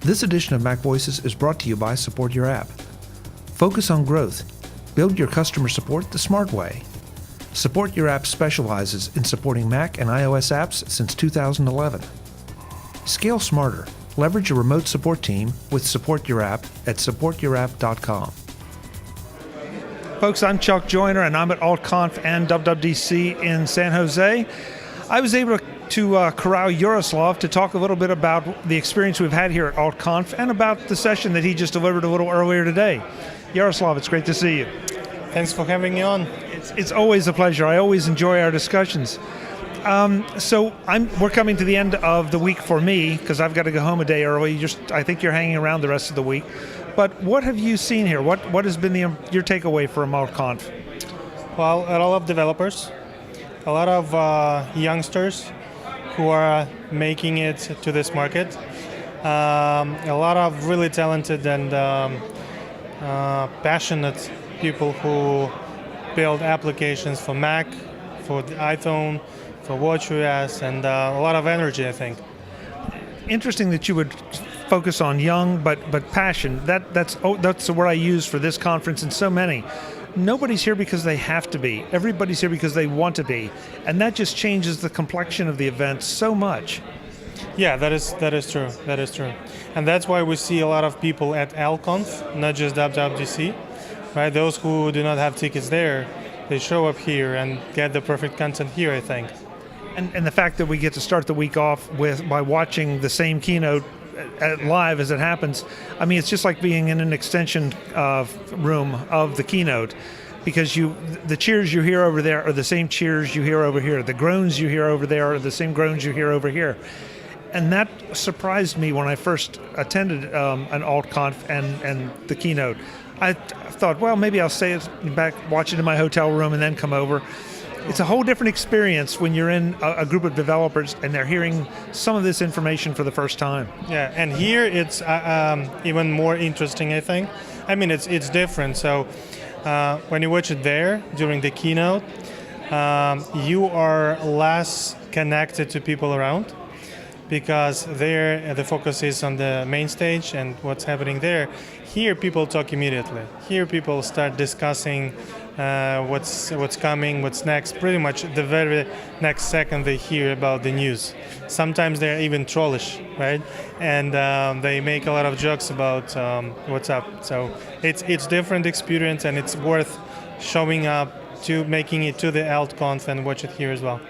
This edition of MacVoices is brought to you by SupportYourApp. Focus on growth. Build your customer support the smart way. SupportYourApp specializes in supporting Mac and iOS apps since 2011. Scale smarter. Leverage a remote support team with SupportYourApp at SupportYourApp.com. Folks, I'm Chuck Joyner, and I'm at AltConf and WWDC in San Jose. I was able to corral Yaroslav to talk a little bit about the experience we've had here at AltConf and about the session that he just delivered a little earlier today. Yaroslav, it's great to see you. Thanks for having me on. It's always a pleasure. I always enjoy our discussions. So we're coming to the end of the week for me because I've got to go home a day early. I think you're hanging around the rest of the week. But what have you seen here? What has been your takeaway from AltConf? Well, a lot of developers, a lot of youngsters who are making it to this market, a lot of really talented and passionate people who build applications for Mac, for the iPhone, for WatchOS, and a lot of energy, I think. Interesting that you would focus on young but passion. That's the word I use for this conference and so many. Nobody's here because they have to be. Everybody's here because they want to be, and that just changes the complexion of the event so much. Yeah, that is true. That is true, and that's why we see a lot of people at AltConf, not just WWDC. Right, those who do not have tickets there, they show up here and get the perfect content here, I think. And the fact that we get to start the week off by watching the same keynote live as it happens, I mean, it's just like being in an extension room of the keynote, because the cheers you hear over there are the same cheers you hear over here. The groans you hear over there are the same groans you hear over here. And that surprised me when I first attended an AltConf and the keynote. I thought, well, maybe I'll stay back, watch it in my hotel room, and then come over. It's a whole different experience when you're in a group of developers and they're hearing some of this information for the first time. Yeah, and here it's even more interesting, I think. I mean, it's different. So when you watch it there during the keynote, you are less connected to people around, because there the focus is on the main stage and what's happening there. Here people talk immediately. Here people start discussing what's coming, what's next. Pretty much the very next second they hear about the news. Sometimes they're even trollish, right? And they make a lot of jokes about what's up. So it's different experience, and it's worth showing up to making it to the AltConf and watch it here as well.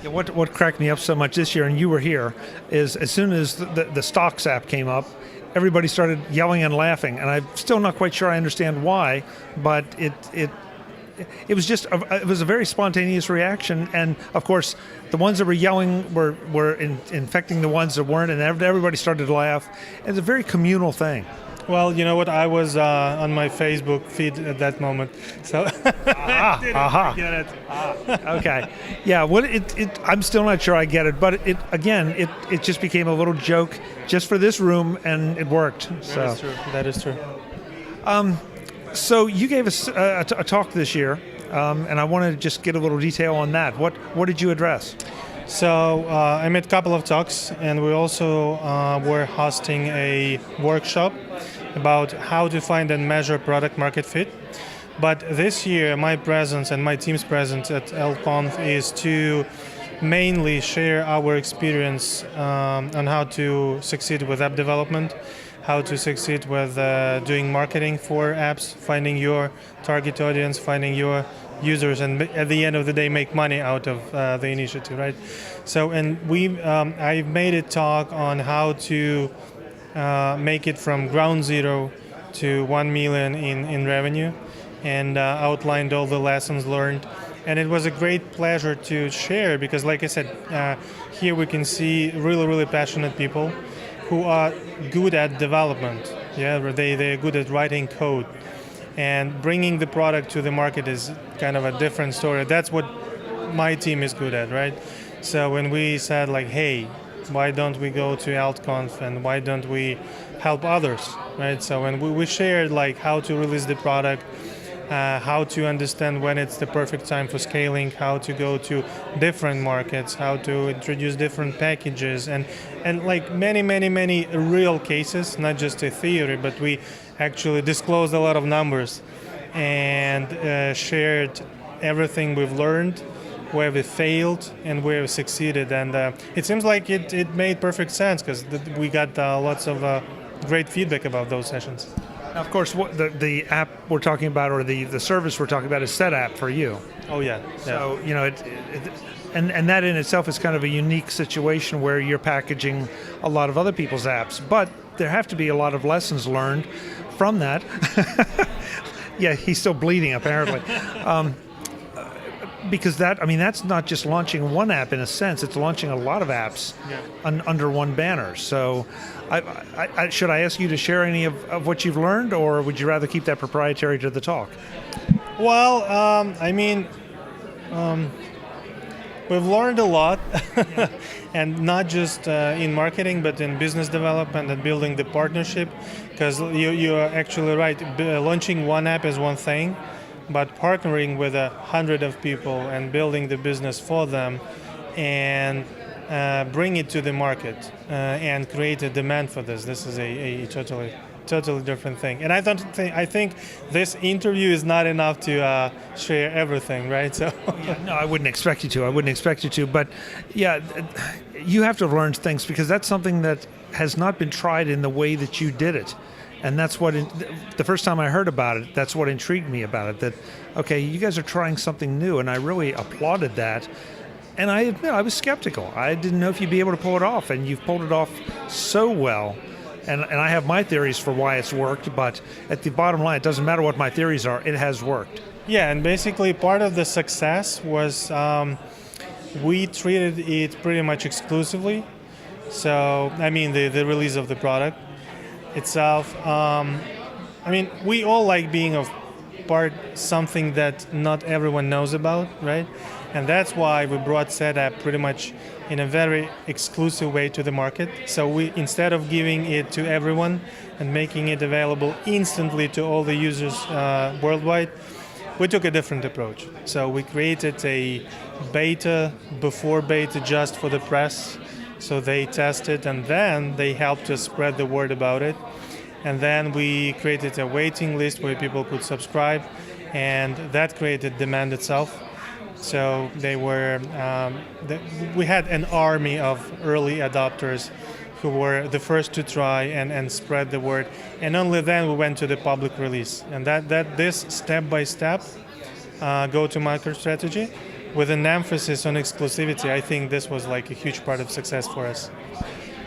Yeah, what cracked me up so much this year, and you were here, is as soon as the Stocks app came up, everybody started yelling and laughing, and I'm still not quite sure I understand why, but it was just it was a very spontaneous reaction, and of course the ones that were yelling were infecting the ones that weren't, and everybody started to laugh. It's a very communal thing. Well, you know what? I was on my Facebook feed at that moment, so I didn't get it. Okay, yeah. I'm still not sure I get it, but it just became a little joke just for this room, and it worked. That is true. That is true. So you gave us a talk this year, and I wanted to just get a little detail on that. What did you address? So I made a couple of talks, and we also were hosting a workshop about how to find and measure product market fit. But this year, my presence and my team's presence at AltConf is to mainly share our experience on how to succeed with app development, how to succeed with doing marketing for apps, finding your target audience, finding your users, and at the end of the day make money out of the initiative, right? So, and I made a talk on how to make it from ground zero to 1 million in revenue, and outlined all the lessons learned. And it was a great pleasure to share, because like I said, here we can see really, really passionate people who are good at development. Yeah, they're good at writing code. And bringing the product to the market is kind of a different story. That's what my team is good at, right? So when we said like, hey, why don't we go to AltConf and why don't we help others, right? So when we shared like how to release the product, how to understand when it's the perfect time for scaling, how to go to different markets, how to introduce different packages, and like many real cases, not just a theory, but we actually disclosed a lot of numbers and shared everything we've learned, where we failed and where we succeeded. And it seems like it made perfect sense because we got lots of great feedback about those sessions. Now, of course, what the app we're talking about, or the service we're talking about, is Setapp for you. Oh yeah. So and that in itself is kind of a unique situation where you're packaging a lot of other people's apps, but there have to be a lot of lessons learned from that. Yeah, he's still bleeding apparently. Because that's not just launching one app in a sense, it's launching a lot of apps under one banner. So should I ask you to share any of what you've learned, or would you rather keep that proprietary to the talk? Well, we've learned a lot, and not just in marketing, but in business development and building the partnership, because you are actually right. Launching one app is one thing, but partnering with 100 of people and building the business for them and bring it to the market and create a demand for this. This is a totally different thing. And I think this interview is not enough to share everything, right? So no, I wouldn't expect you to. But yeah, you have to learn things, because that's something that has not been tried in the way that you did it. And that's what, the first time I heard about it, that's what intrigued me about it, that, okay, you guys are trying something new, and I really applauded that. And I admit, I was skeptical. I didn't know if you'd be able to pull it off, and you've pulled it off so well. And I have my theories for why it's worked, but at the bottom line, it doesn't matter what my theories are, it has worked. Yeah, and basically part of the success was we treated it pretty much exclusively. So, the release of the product itself. We all like being a part something that not everyone knows about, right? And that's why we brought Setapp pretty much in a very exclusive way to the market. So we, instead of giving it to everyone and making it available instantly to all the users worldwide, we took a different approach. So we created a beta before beta just for the press. So they tested, and then they helped us spread the word about it. And then we created a waiting list where people could subscribe, and that created demand itself. So we had an army of early adopters who were the first to try and spread the word. And only then we went to the public release. And this step-by-step go-to-market strategy, with an emphasis on exclusivity, I think this was like a huge part of success for us.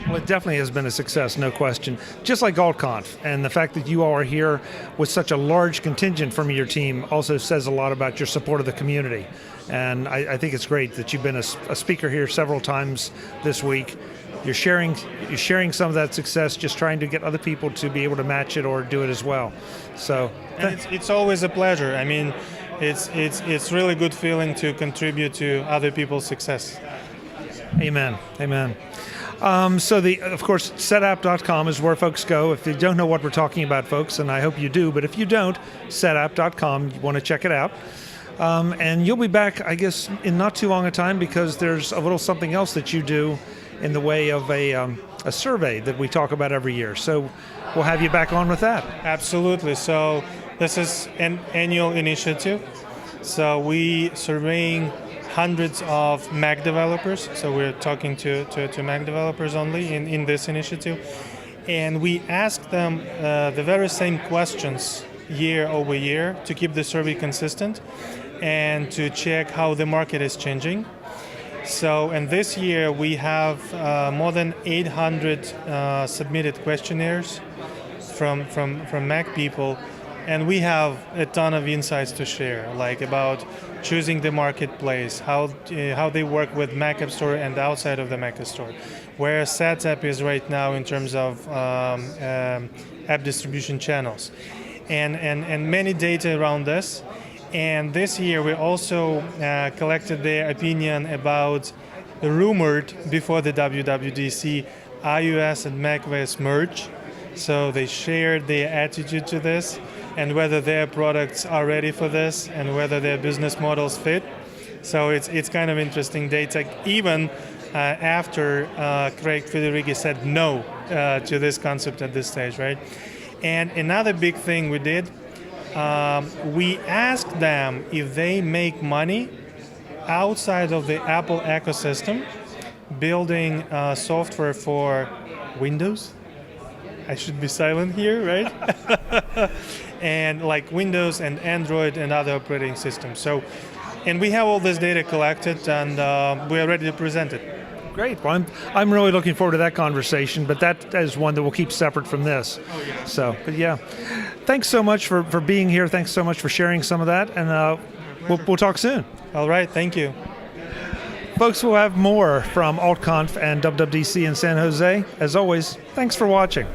Well, it definitely has been a success, no question. Just like AltConf, and the fact that you all are here with such a large contingent from your team also says a lot about your support of the community. And I think it's great that you've been a speaker here several times this week. You're sharing some of that success, just trying to get other people to be able to match it or do it as well. So it's always a pleasure. It's really good feeling to contribute to other people's success. Amen. Of course, Setapp.com is where folks go. If you don't know what we're talking about, folks, and I hope you do, but if you don't, Setapp.com, you want to check it out. And you'll be back, I guess, in not too long a time, because there's a little something else that you do in the way of a survey that we talk about every year. So we'll have you back on with that. Absolutely. So this is an annual initiative. So we surveying hundreds of Mac developers. So we're talking to Mac developers only in this initiative. And we ask them the very same questions year over year to keep the survey consistent and to check how the market is changing. So, and this year we have more than 800 submitted questionnaires from Mac people, and we have a ton of insights to share, like about choosing the marketplace, how they work with Mac App Store and outside of the Mac App Store, where Setapp is right now in terms of app distribution channels, and many data around this. And this year we also collected their opinion about the rumored, before the WWDC, iOS and macOS merge. So they shared their attitude to this and whether their products are ready for this and whether their business models fit. So it's kind of interesting data, even after Craig Federighi said no to this concept at this stage, right? And another big thing we did, we asked them if they make money outside of the Apple ecosystem, building software for Windows. I should be silent here, right? And like Windows and Android and other operating systems. So, and we have all this data collected, and we are ready to present it. Great. Well, I'm really looking forward to that conversation, but that is one that we'll keep separate from this. Oh, yeah. So, but yeah, thanks so much for being here. Thanks so much for sharing some of that, and we'll talk soon. All right. Thank you. Folks, we'll have more from AltConf and WWDC in San Jose. As always, thanks for watching.